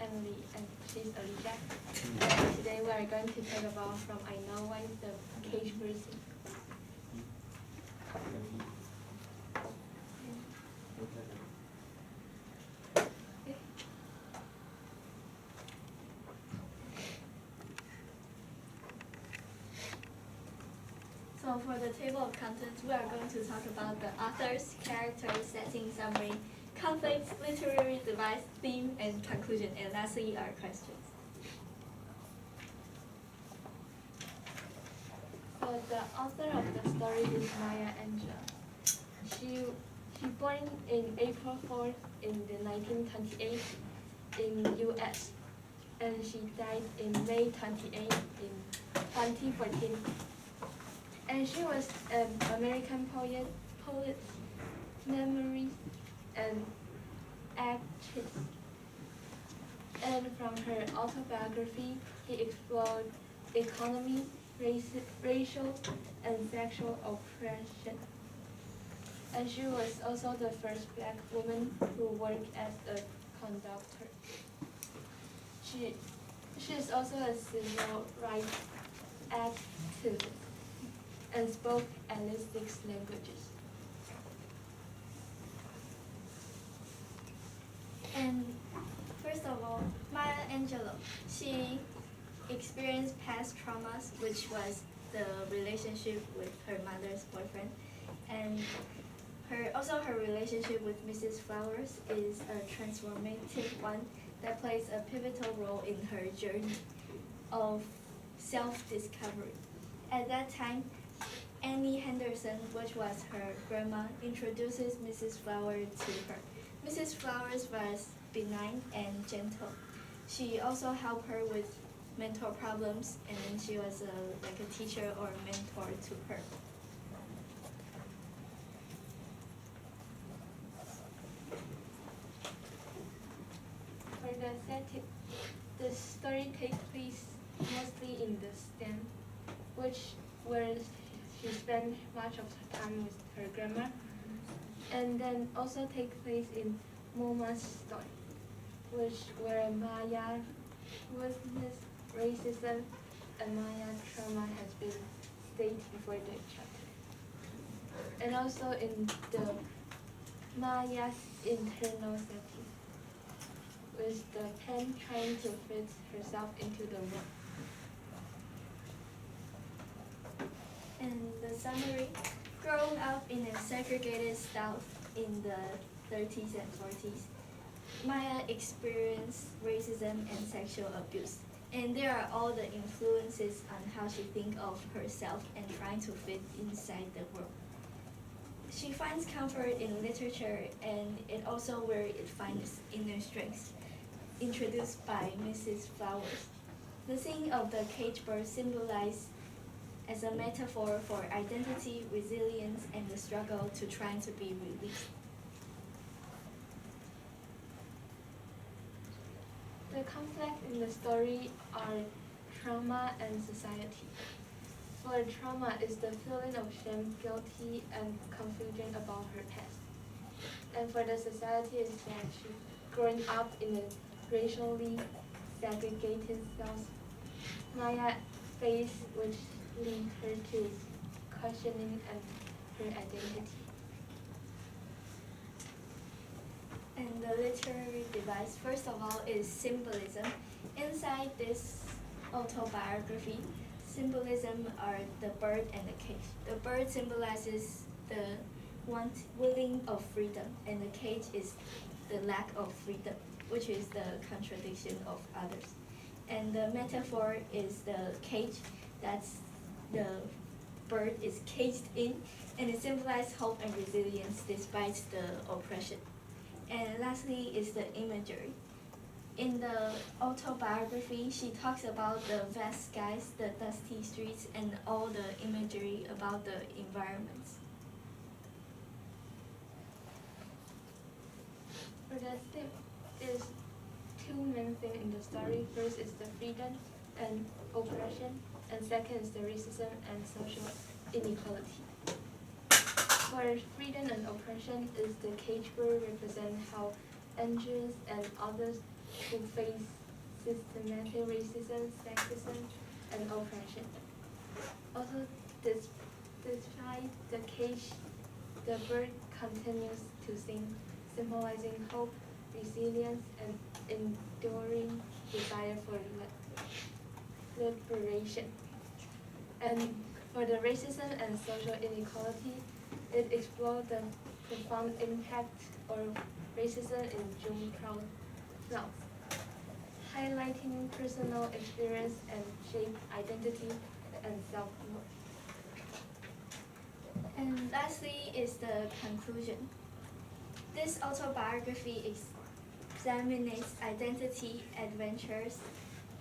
Emily, and she's Olivia. And today we are going to talk about From I Know One, the cage person. So for the table of contents, we are going to talk about the author's character, setting, summary, conflicts, literary device, theme, and conclusion, and lastly our questions. So the author of the story is Maya Angelou. She born in April 4th in the 1928 in U.S. and she died in May 28 in 2014. And she was an American poet, memory, and actress. And from her autobiography, he explored economy, racial, and sexual oppression. And she was also the first black woman who worked as a conductor. She is also a civil rights activist and spoke at least 6 languages. And first of all, Maya Angelou, she experienced past traumas, which was the relationship with her mother's boyfriend, and her relationship with Mrs. Flowers is a transformative one that plays a pivotal role in her journey of self-discovery. At that time, Annie Henderson, which was her grandma, introduces Mrs. Flowers to her. Mrs. Flowers was benign and gentle. She also helped her with mental problems, and then she was like a teacher or mentor to her. For the setting, the story takes place mostly in the stand, where she spent much of her time with her grandma, and then also take place in Moma's story, where Maya witnessed racism and Maya's trauma has been stated before the chapter. And also in the Maya's internal setting, with the pen trying to fit herself into the world. And the summary, growing up in a segregated South in the 30s and 40s, Maya experienced racism and sexual abuse. And there are all the influences on how she thinks of herself and trying to fit inside the world. She finds comfort in literature, and it also where it finds inner strength, introduced by Mrs. Flowers. The scene of the cage bird symbolized as a metaphor for identity, resilience, and the struggle to try to be released. The conflict in the story are trauma and society. For trauma is the feeling of shame, guilty, and confusion about her past. And for the society is that she growing up in a racially segregated South. Maya face which lead her to questioning and her identity. And the literary device, first of all, is symbolism. Inside this autobiography, symbolism are the bird and the cage. The bird symbolizes the willing of freedom, and the cage is the lack of freedom, which is the contradiction of others. And the metaphor is the cage, that's the bird is caged in, and it symbolizes hope and resilience despite the oppression. And lastly is the imagery. In the autobiography, she talks about the vast skies, the dusty streets, and all the imagery about the environments. For the theme, there's 2 main things in the story. First is the freedom and oppression, and second is the racism and social inequality. For freedom and oppression is the cage bird represent how injuries and others who face systematic racism, sexism, and oppression. Also, despite the cage, the bird continues to sing, symbolizing hope, resilience, and enduring desire for liberation. And for the racism and social inequality, it explored the profound impact of racism in Jim Crow South, highlighting personal experience and shape identity and self-worth. And lastly is the conclusion. This autobiography examines identity, adventures,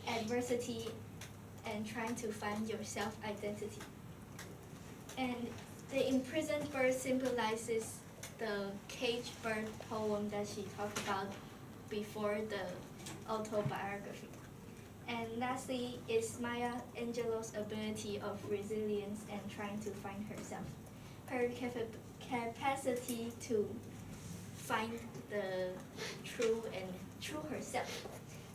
adversity, and trying to find your self-identity. And the imprisoned bird symbolizes the caged bird poem that she talked about before the autobiography. And lastly is Maya Angelou's ability of resilience and trying to find herself. Her capacity to find the true herself,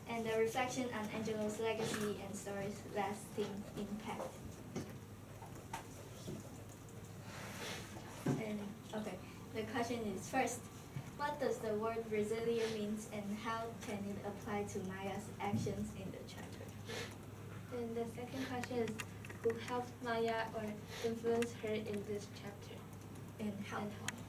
and the reflection on Angelou's legacy and story's lasting impact. And okay, the question is first, what does the word resilient means and how can it apply to Maya's actions in the chapter? And the second question is, who helped Maya or influenced her in this chapter? And how? And how?